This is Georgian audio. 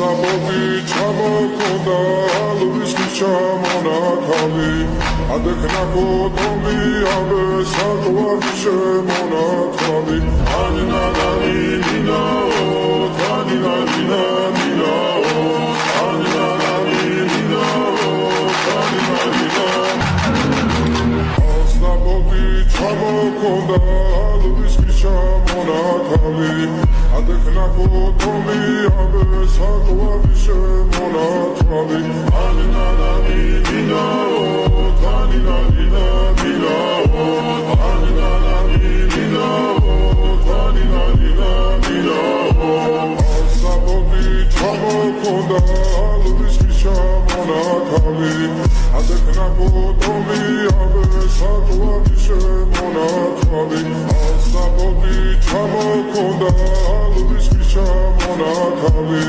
საბოდი ჩამოქონდა ლურის ჩამონათალი ადექნა კოტომი აბე საკვარი შემონათალი ანინანანი ნინაო თანინანინა ნინაო ანინანანი ნინაო თანინანინა საბოდი ჩამოქონდა ლურის ჩამონათალი ადექნა კოტომი აბე საკვარი შემონათალი ანინანანი ნინაო თანინანინა ნინაო ანინანანი ნინაო თანინანინა ნინაო საბოდი ჩამოქონდა ლურის ჩამონათალი ადექნა კოტომი აბე საკვარი შემონათალი საბოდი ჩამოქონდა ლურის ჩამონათალი